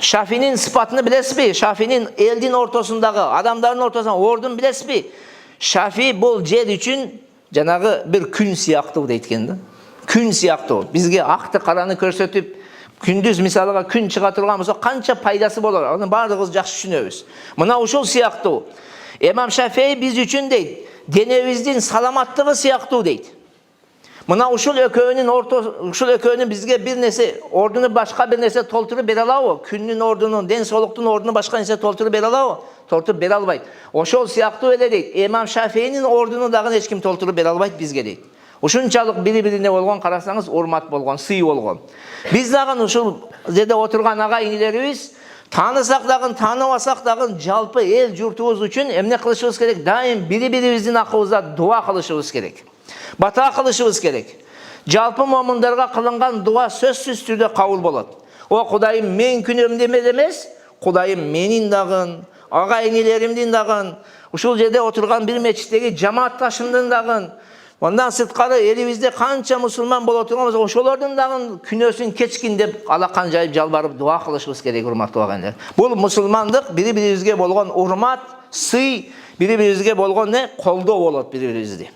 Şafi'nin sıfatını bilesizbi? Şafi'nin eldin ortasındağı, adamların ortasında ordun bilesizbi? Şafi bol yer üçün janağı bir күн siyaktı deytkende. Күн siyaktı. Bizge aktı karаны көрсөтүp, күндүз мисалга күн чыга турган болсо канча пайдасы болор? Анын баардыгыбыз жакшы түшүнөбүз. Мына ушул сыяктуу. Имам Шафии биз үчүн дейт, денебиздин саламаттыгы сыяктуу дейт. Мына ушул экөөнүн бизге бир нерсе, ордуну башка бир нерсе толтуруп бере алабы? Күндүн ордунун, ден соолуктун ордуну башка нерсе толтуруп бере алабы? Толтуруп бере албайт. Ошол сыяктуу эле дейт. Имам Шафиинин ордуну дагы эч ким толтуруп бере албайт бизге дейт. Ушунчалык бири-бирине болгон, карасаңыз, урмат болгон, сый болгон. Биз дагы ушул жерде отурган ага-инилерибиз таанысак дагы, тааныбасак дагы жалпы эл журтубуз үчүн эмне кылышыбыз керек? Дайым бири-бирибиздин акыбызда дуа кылышыбыз керек. Бата кылышыбыз керек. Жалпы момундарга кылынган дуа сөзсүз түрдө кабыл болот. О Кудайым, мен күнөөмдү эмес, Кудайым менин дагы, ага-инилеримдин дагы, ушул жерде отурган бир мечиттеги жамаатташымдын дагы, ondan сырткары элибизде канча мусулман боло турганбыз, ошолордун дагы күнөөсүн кечкин деп алакан жайып жалбарып дуа кылышыбыз керек, урматтуу агайлар. Бул мусулмандык бири-бирибизге болгон урмат, сый, бири-бирибизге болгон колдоо болот бири-бирибизди.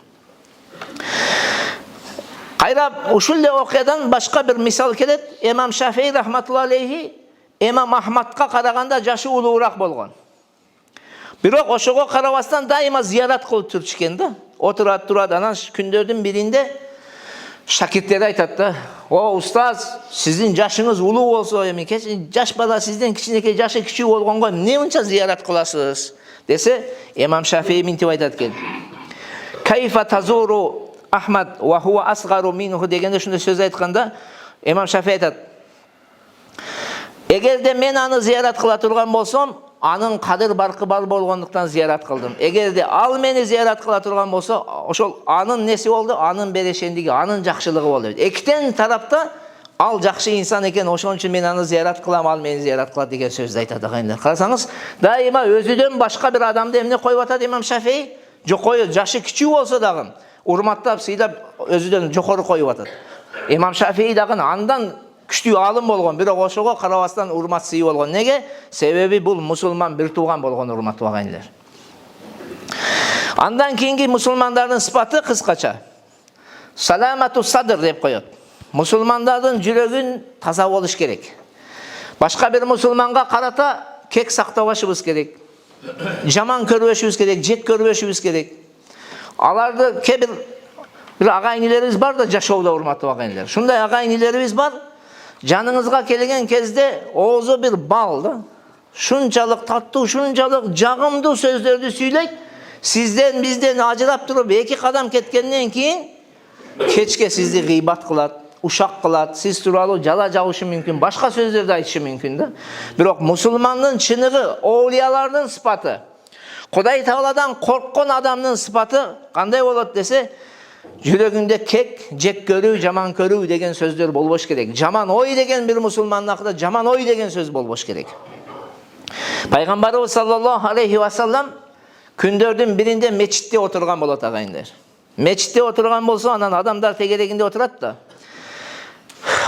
Кайра ушул эле окуядан башка бир мисал келет. Имам Шафии рахматулла алейхи Имам Ахмадка караганда жашы улуураак болгон. Бирок ошого карабастан дайыма зыярат кылып жүрчү экен да. Турат, анан күндөрдүн биринде шакирттери айтат да: "О устаз, сиздин жашыңыз улуу болсо, эми жаш бала сизден кичинекей жашы кичүү болгонго эмне мынча зыярат кыласыз?" десе, Имам Шафии мынтип айтат экен: "Кайфа тазуру Ахмад ва хува асгару минху" дегенде ушундай сөз айтканда, Имам Шафии айтат: "Эгерде мен аны зыярат кыла турган болсом, анын кадыр баркы бар болгондуктан зыярат кылдым. Эгерде ал мени зыярат кыла турган болсо, ошол анын неси болду, анын берешендиги, анын жакшылыгы болду. Экитен тарапта ал жакшы инсан экен, ошон үчүн мен аны зыярат кылам, ал мени зыярат кылат" деген сөздү айтат агайындар. Карасаңыз, дайыма өзүдөн башка бир адамды эмне коюп атат Имам Шафии? Жокой, жашы кичүү болсо дагы урматтап, сыйлап өзүдөн жокору коюп атат. Имам Шафии дагы андан күчтүү алым болгон, бирок ошого карабастан урмат сый болгон. Неге? Себеби бул мусулман бир тууган болгон, урматтуу агайындар. Андан кийинки мусулмандардын сыпаты кыскача саламату садр деп коет. Мусулмандардын жүрөгүн таза болуш керек. Башка бир мусулманга карата кек сактабашыбыз керек. Жаман көрбөшүбүз керек, жек көрбөшүбүз керек. Аларды кебир бир ага-инилерибиз бар да жашоодо, урматтуу агайындар. Ушундай ага-инилерибиз бар. Жаныңызга келген кезде оозу бир бал да. Шунчалык таттуу, шунчалык жагымдуу сөздөрдү сүйлөйт. Сизден бизден ажырап туруп эки кадам кеткенден кийин кечке сизди гыйбат кылат, ушак кылат, сиз тууралуу жала жабышы мүмкүн, башка сөздөрдү айтышы мүмкүн да. Бирок мусулмандын чыныгы, оолиялардын сыпаты, Кудай Тааладан корккон адамдын сыпаты кандай болот десе, жүрөгүндө кек, жек көрүү, жаман көрүү деген сөздөр болбош керек. Жаман ой деген бир мусулмандын акында жаман ой деген сөз болбош керек. Пайгамбарыбыз саллаллаху алейхи ва саллам күндөрдүн биринде мечитте отурган болот агайындар. Мечитте отурган болсо, анан адамдар тегерегинде отурат да.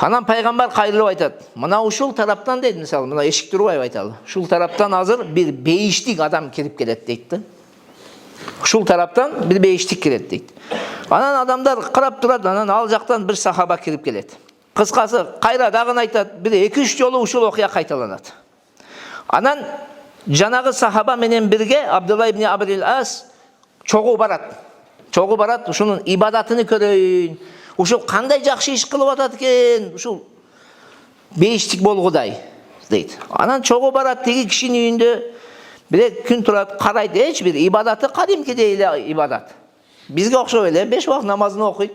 Анан пайгамбар кайрылып айтат: "Мына ушул тараптан" дейт, мисалы, мына эшик турбайбы айталы. "Ушул тараптан азыр бир бейиштик адам кирип келет" дейт да. Ушул тараптан бир бейиштик кирет дейт. Анан адамдар карап турат, анан ал жактан бир сахаба кирип келет. Кыскасы, кайра дагы айтат, бир 2-3 жолу ушул окуя кайталанат. Анан жанагы сахаба менен бирге Абдулла ибн Абрил Ас чогуу барат, ушунун ибадатын көрөйүн. Ушул кандай жакшы иш кылып атат экен, ушул бейиштик болгудай дейт. Анан чогуу барат, тиги кишинин үйүндө бир күн турат, карайт, эч бир ибадаты кадимкидей эле ибадат. Бизге окшоп эле 5 убак намазын окуйт.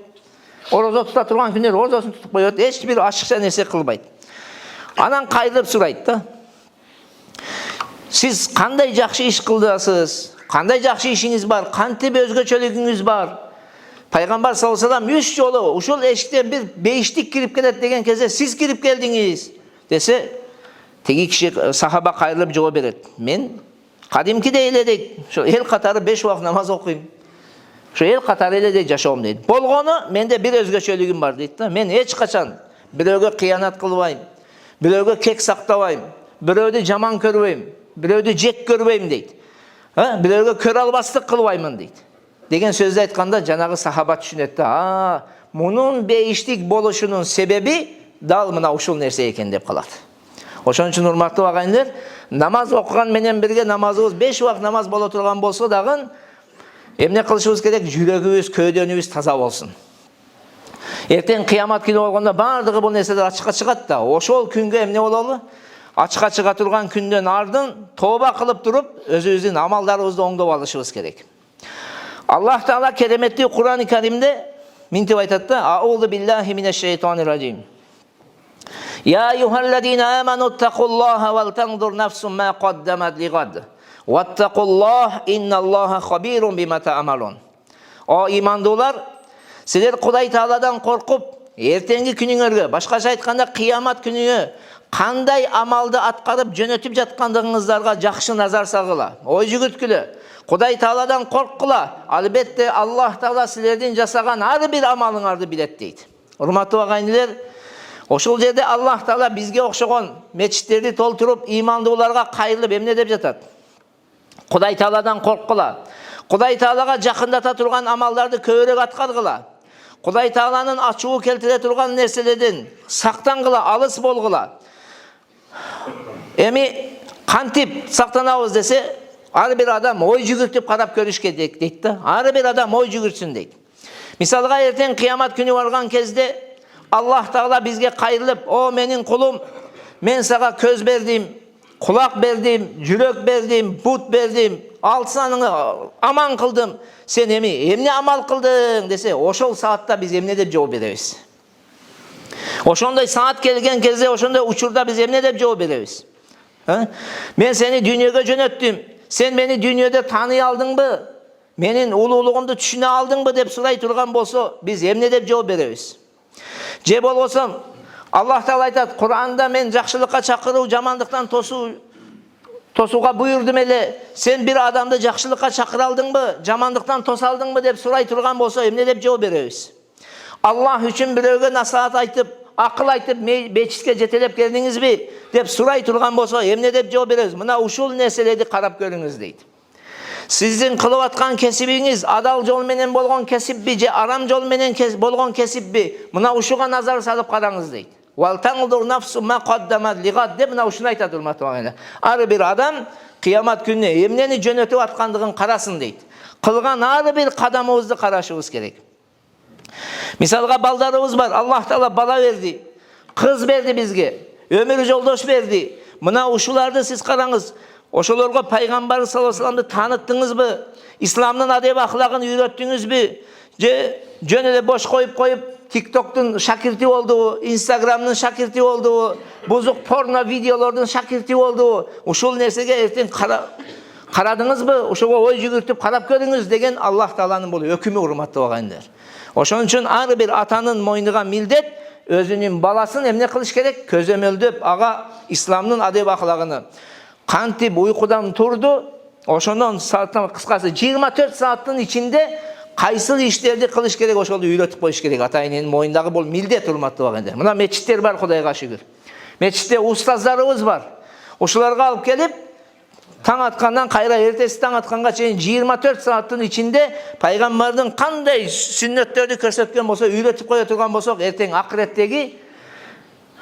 Орозо тута турган күндөр орозосун тутуп коет, эч бир ашыкча нерсе кылбайт. Анан кайрылып сурайт да: "Сиз кандай жакшы иш кылдыңыз? Кандай жакшы ишиңиз бар? Кантип өзгөчөлүгүңүз бар?" Пайгамбар саллаллаху алейхи ва саллям 3 жолу ушул эшиктен бир бейиштик кирип келет деген кезде сиз кирип келдиңиз десе, тиги киши сахаба кайрылып жооп берет: "Мен кадимкидей эле" дейт, "ошо эл катары 5 убак намаз окуйм. Ошо эл катары эле дейт жашоом" дейт. "Болгону менде бир өзгөчөлүгүм бар" дейт да. "Мен эч качан бирөөгө кыянат кылбайм, бирөөгө кек сактабайм, Біреуді жаман көрбеймін, біреуді жек көрбеймін дейді. Біреуге көр албастық қылбаймын дейді. Деген сөзді айтқанда жаңағы сахабат түсінетті. Мұның бейіштік болушының себебі дал мына ушул нәрсе екен деп қалады. Ошон үчүн урматтуу агайындар, намаз окуган менен бирге намазыбыз 5 убак намаз боло турган болсо дагы эмне кылышыбыз керек? Жүрөгүбүз, көөдөнүбүз таза болсун. Эртең кыямат күнү болгондо бардыгы бул нерселер ачыкка чыгат да, ошол күнгө эмне бололу? Ачыкка чыга турган күндөн ардын тооба кылып туруп, өзүбүздүн амалдарыбызды оңдоп алышыбыз керек. Аллах Таала кереметтүү Кур'ан-ы Каримде минтип айтат да: "Аузу биллахи минеш шейтанир раджим. Я айюхаллазина аману тақуллаха вал танзур нафсум ма қаддамат лигад. Ваттақуллах инналлаха хабирун бима таъмалун." О имандуулар, силер Кудай Тааладан коркуп, эртеңги күнүңөргө, башкача айтканда кыямат күнүгө кандай амалды аткарып жөнөтүп жаткандыгыңыздарга жакшы назар салгыла. Ой жүгүрткүлө. Кудай Тааладан корккула. Албетте Аллах Таала силердин жасаган ар бир амалыңарды билет дейт. Урматтуу агайындар, ошол жерде Аллах Таала бизге окшогон мечиттерди толтуруп, имандууларга кайрылып эмне деп жатат? Кудай Тааладан корккула. Кудай Таалага жакындата турган амалдарды көбүрөөк аткаргыла. Кудай Тааланын ачуу келтире турган нерселерден сактангыла, алыс болгула. Эми кантип сактанабыз десе, ар бир адам ой жүгүртүп карап көрүш керек дейт да. Ар бир адам ой жүгүртсүн дейт. Мисалга эртең кыямат күнү барган кезде Аллах Таала бизге кайрылып: "О менин кулум, мен сага көз бердим, кулак бердим, жүрөк бердим, бут бердим, алсаныңы аман кылдым. Сен эмне амал кылдың?" десе, ошол саатта биз эмне деп жооп беребиз? Ошондой саат келген кезде, ошондой учурда биз эмне деп жооп беребиз? Мен сени дүйнөгө жөнөттүм. Сен мени дүйнөдө тааный алдыңбы? Менин улуулугумду түшүнө алдыңбы деп сурай турган болсо, биз эмне деп жооп беребиз? Же болбосо Аллах Таала айтат: "Кур'анда мен жакшылыкка чакыруу, жамандыктан тосууга буйрдум эле. Сен бир адамды жакшылыкка чакыра алдыңбы, жамандыктан тоса алдыңбы?" деп сурай турган болсо, эмне деп жооп беребиз? Аллах үчүн бирөөгө насаат айтып, акыл айтып, мечитке жетелеп келдиңизби деп сурай турган болсо, эмне деп жооп беребиз? Мына ушул нерселерди карап көрүңүз дейт. Сиздин кылып аткан кесибиңиз адал жол менен болгон кесипби же арам жол менен болгон кесипби? Мына ушуга назар салып караңыз дейт. Вал таңдур нафсу ма каддамат лигад деп мына ушуну айтат, урматтуу агайындар. Ар бир адам кыямат күнүнө эмнени жөнөтүп аткандыгын карасын дейт. Кылган ар бир кадамыбызды карашыбыз керек. Мисалга балдарыбыз бар. Аллах Таала бала берди, кыз берди бизге, өмүр жолдош берди. Мына ушуларды сиз караңыз. Ошолорго пайгамбар саллаллаху алейхи вассаламды тааныттыңызбы? Исламдын адеп ахлагын үйрөттүңүзбү? Же жөн эле бош коюп TikToктун шакирти болдубу, Instagramдын шакирти болдубу, бузук порно видеолордун шакирти болдубу? Ушул нерсеге эртең карадыңызбы? Ошого ой жүгүртүп карап көрүңүз деген Аллах Тааланын бул өкүмү, урматтуу агайындар. Ошон үчүн ар бир атанын мойнуга милдет өзүнүн баласын эмне кылыш керек? Көзөмөлдөп, ага исламдын адеп ахлагыны кантип уйкудан турду, ошондон кыскасы 24 сааттын ичинде кайсыл иштерди кылыш керек, ошолду үйрөтүп коюш керек. Ата-эненин мойнундагы бул милдет, урматтуу агайындар. Мына мечиттер бар, Кудайга шүгүр. Мечитте устаздарыбыз бар. Ошолорго алып келип, таң аткандан кайра эртеси таң атканга чейин 24 сааттын ичинде пайгамбардын кандай сүннөттөрдү көрсөткөн болсо, үйрөтүп кое турган болсок, эртең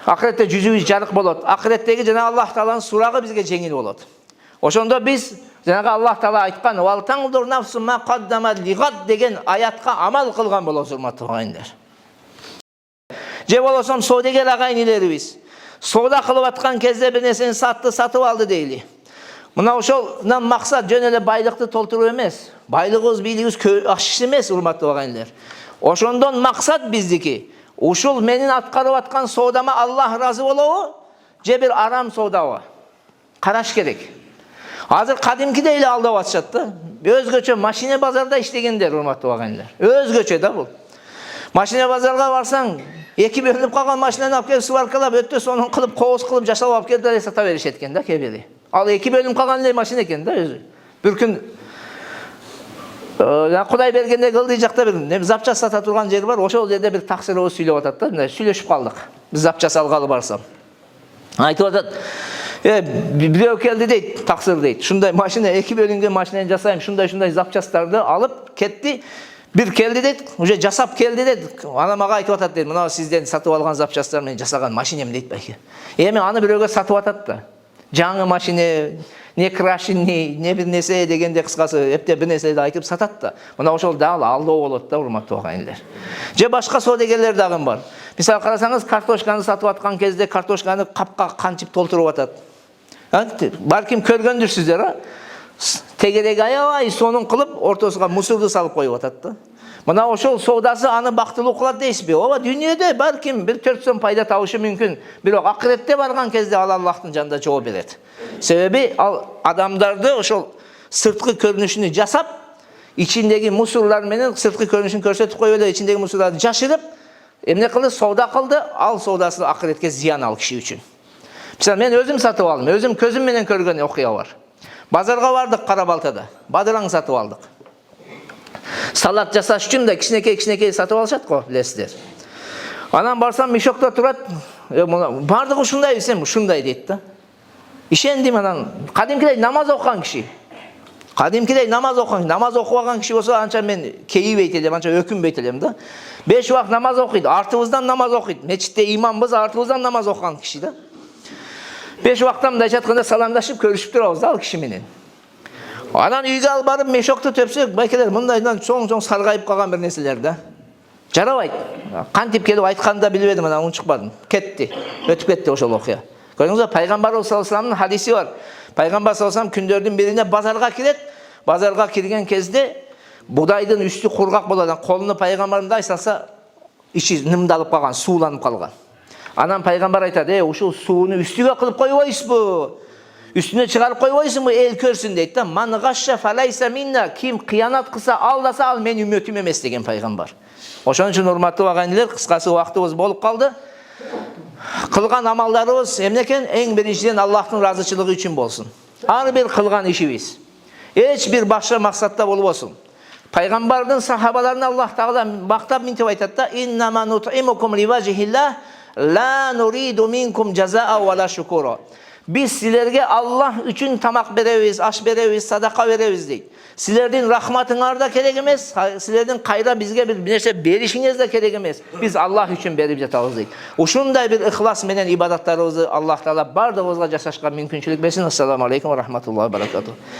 акыретте жүзүбүз жарык болот. Акыреттеги жана Аллах Тааланын сурагы бизге жеңил болот. Ошондо биз жанагы Аллах Таала айткан "Вал таңдур нафсу ма каддамат лигад" деген аятка амал кылган болобуз, урматтуу агайындар. Же болбосо соодагер агайындарыбыз соода кылып аткан кезде бир нерсени сатып алды дейли. Мына ошолдан максат жөн эле байлыкты толтуруу эмес. Байлыгыбыз, бийлигибиз ашыш эмес, урматтуу агайындар. Ошондон максат биздики ушул менин аткарып аткан соодама Аллах разы болобу же бир арам соодабы? Караш керек. Азыр кадимкидей эле алдап атышат да. Өзгөчө машина базарда иштегендер, урматтуу агайындар. Өзгөчө да бул. Машина базарга барсаң, эки бөлүнүп калган машинаны алып келип сваркалап, өтө сонун кылып, коос кылып жашап алып келип да сата беришет экен да кебери. Ал эки бөлүнүп калган эле машина экен да өзү. Бир күн Кудай бергенде кылды жакта бир запчасть сата турган жер бар. Ошол жерде бир таксировоз сүйлөп атат да. Мына сүйлөшүп калдык. Биз запчасть алгалы барсам. Айтып атат: Birөө keldi deyt, taksir deyt. Şunday maşina, iki bölüngen maşinayı jasayım, şunday zapçastарды alıp ketti. Bir keldi deyt, уже жасап keldi deyt. Ana maga aytып atat deyt. Mına sizden satıp algan zapçastар менен жасаган машинем deyt belki. Эми аны бирөөгө сатып атат да. Жаңы машина, не крашенный, не bir нерсе дегенде кыскасы эптеп bir нерселерди айтып сатат да. Мына ошол дагы алдоо болот да, урматтуу агайындар. Же башка соодагерлер дагы бар. Мисалы карасаңыз, картошканы сатып аткан кезде картошканы капка канчып толтуруп атат. Балким көргөндүрсүздөр, а? Тегереги аябай сонун кылып, ортосуна мусорду салып коюп атат да. Мына ошол соодасы аны бактылуу кылат дейсизби? Ооба, дүйнөдө балким бир 4 сом пайда табышы мүмкүн. Бирок акыретте барган кезде ал Аллахтын жанында жооп берет. Себеби ал адамдарды ошол сырткы көрүнүшүнү жасап, ичиндеги мусорлар менен сырткы көрүнүшүн көрсөтүп коюп эле, ичиндеги мусорларды жашырып, эмне кылды? Соода кылды. Ал соодасы акыретке зыян ал киши үчүн. Мисалы, мен өзүм сатып алдым. Өзүм көзүм менен көргөн окуя бар. Базарга бардык Кара-Балтада. Бадыраң сатып алдык. Салат жасаш үчүн да кичинекей сатып алышат го, билесиздер. Анан барсам мешокто турат. Бардыгы ушундай десем, ушундай дейт да. Ишендим анан. Кадимкидей намаз окуган киши. Намаз окубаган киши болсо анча мен кейибейт элем, анча өкүнбөйт элем да. 5 убак намаз окуйт, артыбыздан намаз окуйт. Мечитте имамбыз, артыбыздан намаз окуган киши да. 5 убакта мындай жатканда саламдашып көрүшүп турабыз ал киши менен. Анан үйгө алып барып мешокто төпсөк, байкелер мындайдан чоң саргайып калган бир нерселер да. Жарабайт. Кантип келип айтканды да билбедим, анан унчукпадым. Кетти. Өтүп кетти ошол окуя. Көрдүңүзбү? Пайгамбарыбыз саллаллаху алейхи вассаламдын хадиси бар. Пайгамбар саллаллаху алейхи вассалам күндөрдүн бирине базарга кирет. Базарга кирген кезде будайдын үстү кургак болот. Колуну пайгамбарымдай салса, ичи нымдалып калган, сууланып калган. Анан пайгамбар айтат: ушул сууну үстүгө кылып койбойсузбу? Üstüne çıkarıp koyuyorsun mu el körsün deyip de man gashsha falaysa minna, kim kıyanat kılsa aldasa al men ümmetim emes degen paygambar. Oşon üчүн урматтуу агайындар, кыскасы убактыбыз болуп калды. Кылган амалдарыбыз эмнекен? Эң биринчиден Аллахтын ыраазычылыгы үчүн болсун. Ар бир кылган ишибиз эч бир башка максатта болбосун. Пайгамбардын сахабаларына Аллах Таала мактап минтип айтат да: "Иннама нут'имукум ливажхилlah, la nuridu minkum jazaa wa la shukura." Biz sizlerge Allah üçün tamak beremiz, aş beremiz, sadaka beremiz deyip. Sizlerden rahmatınlar da kerek emez, sizlerden kayra bizge bir nerse berişiniz de kerek emez. Biz Allah üçün berip jatabız deyip. Uşunday bir ihlas menen ibadatlarımızı Allah Teala bardığımızga jaşaşka mümkünçülük versin. Assalamu aleykum ve rahmetullahi ve berekatuhu.